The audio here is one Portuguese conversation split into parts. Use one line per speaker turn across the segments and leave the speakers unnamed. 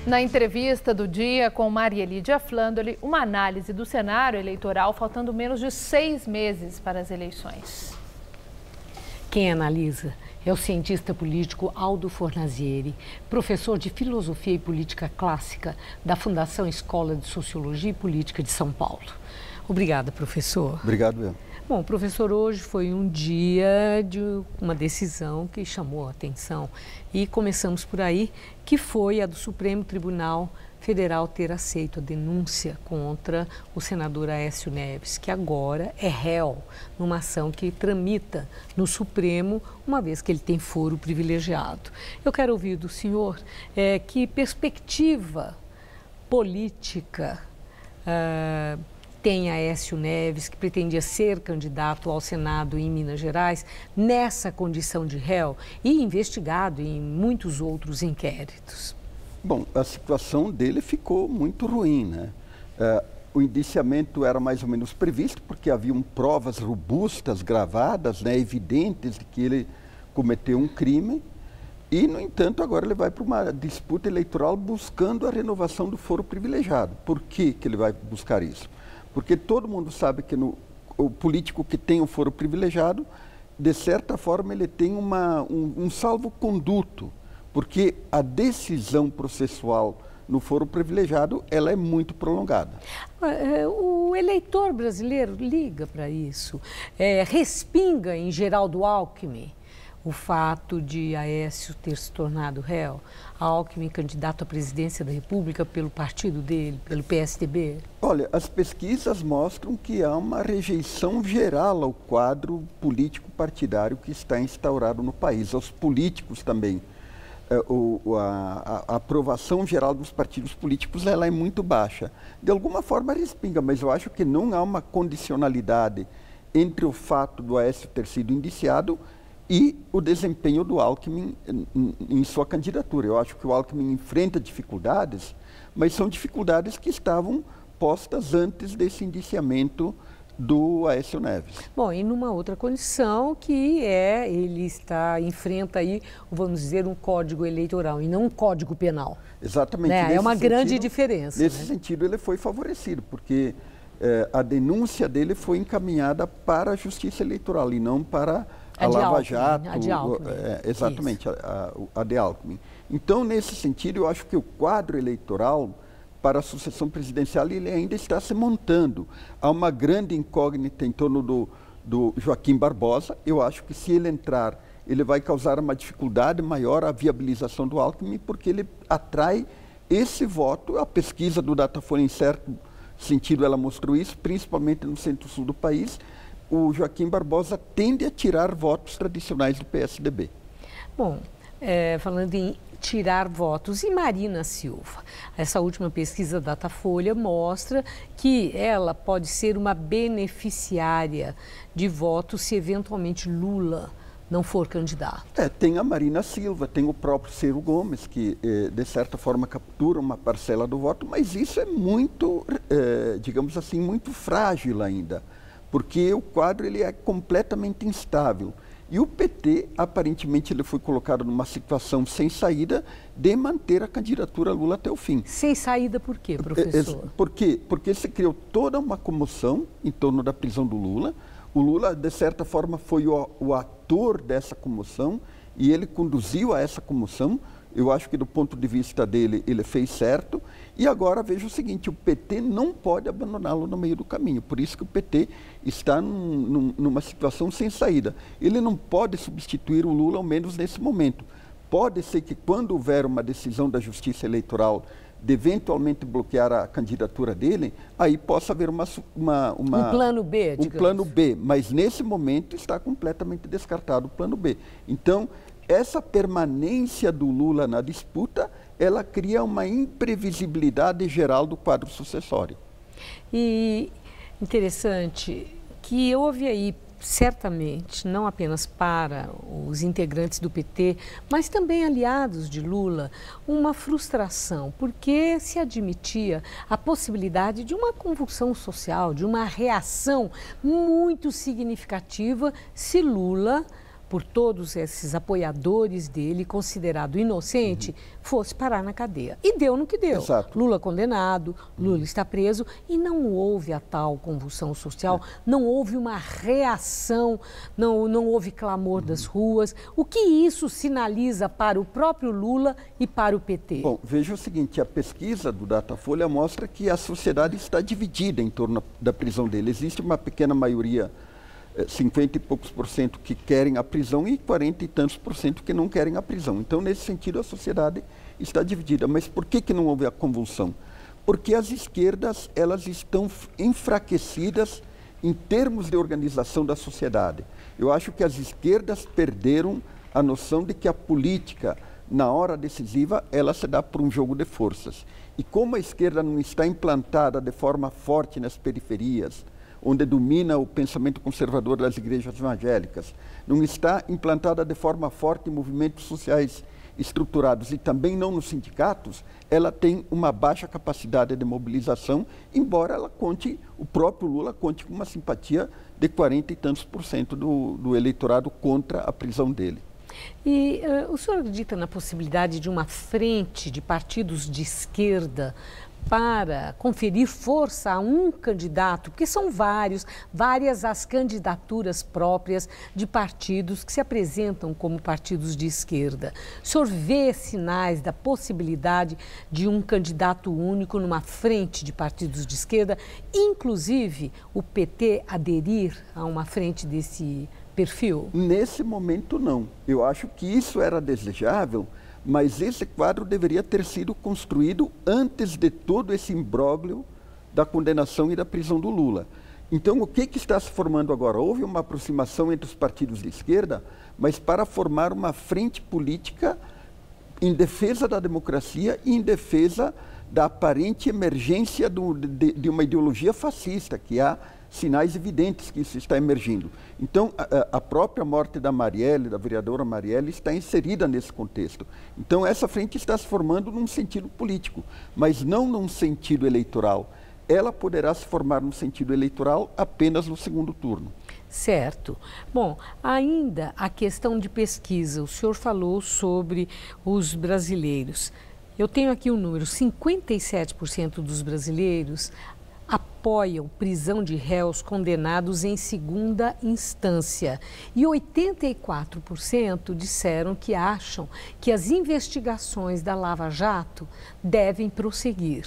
Na entrevista do dia com Maria Lídia Flandoli, uma análise do cenário eleitoral faltando menos de 6 meses para as eleições.
Quem analisa é o cientista político Aldo Fornazieri, professor de Filosofia e Política Clássica da Fundação Escola de Sociologia e Política de São Paulo. Obrigada, professor.
Obrigado, eu.
Bom, professor, hoje foi um dia de uma decisão que chamou a atenção e começamos por aí, que foi a do Supremo Tribunal Federal ter aceito a denúncia contra o senador Aécio Neves, que agora é réu numa ação que tramita no Supremo, uma vez que ele tem foro privilegiado. Eu quero ouvir do senhor que perspectiva política tem Aécio Neves, que pretendia ser candidato ao Senado em Minas Gerais, nessa condição de réu e investigado em muitos outros inquéritos.
Bom, a situação dele ficou muito ruim, né? O indiciamento era mais ou menos previsto, porque haviam provas robustas, gravadas, né, evidentes de que ele cometeu um crime. E, no entanto, agora ele vai para uma disputa eleitoral buscando a renovação do foro privilegiado. Por que ele vai buscar isso? Porque todo mundo sabe que o político que tem o foro privilegiado, de certa forma, ele tem um salvo-conduto, porque a decisão processual no foro privilegiado, ela é muito prolongada.
O eleitor brasileiro liga para isso, respinga em Geraldo Alckmin o fato de Aécio ter se tornado réu, Alckmin candidato à presidência da República pelo partido dele, pelo PSDB?
Olha, as pesquisas mostram que há uma rejeição geral ao quadro político partidário que está instaurado no país, aos políticos também. A aprovação geral dos partidos políticos ela é muito baixa. De alguma forma respinga, mas eu acho que não há uma condicionalidade entre o fato do Aécio ter sido indiciado e o desempenho do Alckmin em sua candidatura. Eu acho que o Alckmin enfrenta dificuldades, mas são dificuldades que estavam postas antes desse indiciamento do Aécio Neves.
Bom, e numa outra condição que ele enfrenta aí, vamos dizer, um código eleitoral e não um código penal.
Exatamente.
Né? É uma grande diferença.
Nesse sentido, ele foi favorecido, porque a denúncia dele foi encaminhada para a Justiça Eleitoral e não para a Lava Jato.
A de Alckmin.
Exatamente, a de Alckmin. Então, nesse sentido, eu acho que o quadro eleitoral para a sucessão presidencial ele ainda está se montando. Há uma grande incógnita em torno do Joaquim Barbosa. Eu acho que se ele entrar, ele vai causar uma dificuldade maior à viabilização do Alckmin, porque ele atrai esse voto. A pesquisa do Datafolha, em certo sentido, ela mostrou isso, principalmente no centro-sul do país. O Joaquim Barbosa tende a tirar votos tradicionais do PSDB.
Bom, falando em tirar votos, e Marina Silva? Essa última pesquisa da Datafolha mostra que ela pode ser uma beneficiária de votos se eventualmente Lula não for candidato.
Tem a Marina Silva, tem o próprio Ciro Gomes, que de certa forma captura uma parcela do voto, mas isso é muito, digamos assim, muito frágil ainda, porque o quadro ele é completamente instável. E o PT, aparentemente, ele foi colocado numa situação sem saída de manter a candidatura Lula até o fim.
Sem saída por quê, professor?
Por quê? Porque se criou toda uma comoção em torno da prisão do Lula. O Lula, de certa forma, foi o ator dessa comoção e ele conduziu a essa comoção. Eu acho que, do ponto de vista dele, ele fez certo. E agora, veja o seguinte, o PT não pode abandoná-lo no meio do caminho. Por isso que o PT está numa situação sem saída. Ele não pode substituir o Lula, ao menos nesse momento. Pode ser que, quando houver uma decisão da Justiça Eleitoral de eventualmente bloquear a candidatura dele, aí possa haver um
plano B, digamos.
Um plano B, mas nesse momento está completamente descartado o plano B. Então, essa permanência do Lula na disputa, ela cria uma imprevisibilidade geral do quadro sucessório.
E interessante que houve aí, certamente, não apenas para os integrantes do PT, mas também aliados de Lula, uma frustração, porque se admitia a possibilidade de uma convulsão social, de uma reação muito significativa se Lula por todos esses apoiadores dele, considerado inocente, fosse parar na cadeia. E deu no que deu.
Exato.
Lula condenado, Lula está preso e não houve a tal convulsão social, não houve uma reação, não houve clamor das ruas. O que isso sinaliza para o próprio Lula e para o PT?
Bom, veja o seguinte, a pesquisa do Datafolha mostra que a sociedade está dividida em torno da prisão dele. Existe uma pequena maioria, 50 e poucos % que querem a prisão e 40 e tantos % que não querem a prisão. Então, nesse sentido, a sociedade está dividida. Mas por que não houve a convulsão? Porque as esquerdas, elas estão enfraquecidas em termos de organização da sociedade. Eu acho que as esquerdas perderam a noção de que a política, na hora decisiva, ela se dá por um jogo de forças. E como a esquerda não está implantada de forma forte nas periferias, onde domina o pensamento conservador das igrejas evangélicas, não está implantada de forma forte em movimentos sociais estruturados e também não nos sindicatos, ela tem uma baixa capacidade de mobilização, embora ela conte, o próprio Lula conte com uma simpatia de 40 e tantos % do eleitorado contra a prisão dele.
E o senhor acredita na possibilidade de uma frente de partidos de esquerda para conferir força a um candidato, porque são várias as candidaturas próprias de partidos que se apresentam como partidos de esquerda. O senhor vê sinais da possibilidade de um candidato único numa frente de partidos de esquerda, inclusive o PT aderir a uma frente desse perfil?
Nesse momento, não. Eu acho que isso era desejável, mas esse quadro deveria ter sido construído antes de todo esse imbróglio da condenação e da prisão do Lula. Então, o que está se formando agora? Houve uma aproximação entre os partidos de esquerda, mas para formar uma frente política em defesa da democracia e em defesa da aparente emergência de uma ideologia fascista, que há sinais evidentes que isso está emergindo. Então, a própria morte da Marielle, da vereadora Marielle, está inserida nesse contexto. Então, essa frente está se formando num sentido político, mas não num sentido eleitoral. Ela poderá se formar num sentido eleitoral apenas no segundo turno.
Certo. Bom, ainda a questão de pesquisa. O senhor falou sobre os brasileiros. Eu tenho aqui um número, 57% dos brasileiros apoiam prisão de réus condenados em segunda instância e 84% disseram que acham que as investigações da Lava Jato devem prosseguir.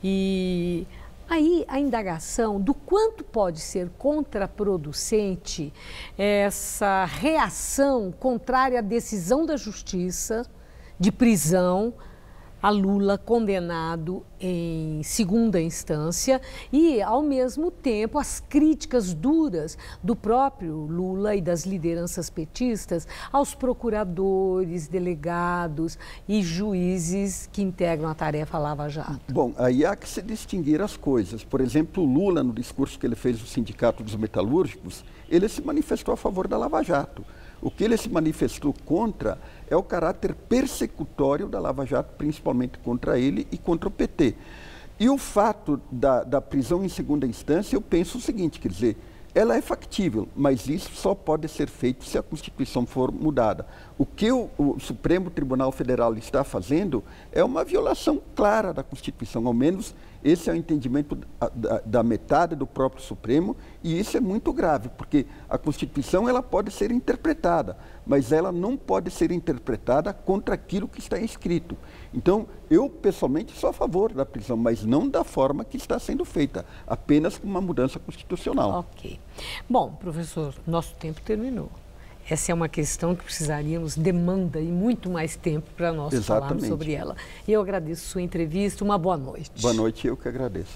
E aí a indagação do quanto pode ser contraproducente essa reação contrária à decisão da Justiça de prisão a Lula condenado em segunda instância e, ao mesmo tempo, as críticas duras do próprio Lula e das lideranças petistas aos procuradores, delegados e juízes que integram a tarefa Lava Jato.
Bom, aí há que se distinguir as coisas. Por exemplo, o Lula, no discurso que ele fez no Sindicato dos Metalúrgicos, ele se manifestou a favor da Lava Jato. O que ele se manifestou contra é o caráter persecutório da Lava Jato, principalmente contra ele e contra o PT. E o fato da prisão em segunda instância, eu penso o seguinte, quer dizer, ela é factível, mas isso só pode ser feito se a Constituição for mudada. O que o Supremo Tribunal Federal está fazendo é uma violação clara da Constituição, ao menos esse é o entendimento da metade do próprio Supremo, e isso é muito grave, porque a Constituição ela pode ser interpretada, mas ela não pode ser interpretada contra aquilo que está escrito. Então, eu pessoalmente sou a favor da prisão, mas não da forma que está sendo feita, apenas com uma mudança constitucional.
Ok. Bom, professor, nosso tempo terminou. Essa é uma questão que precisaríamos, demanda e muito mais tempo para nós falarmos sobre ela. Eu agradeço sua entrevista, uma boa noite.
Boa noite, eu que agradeço.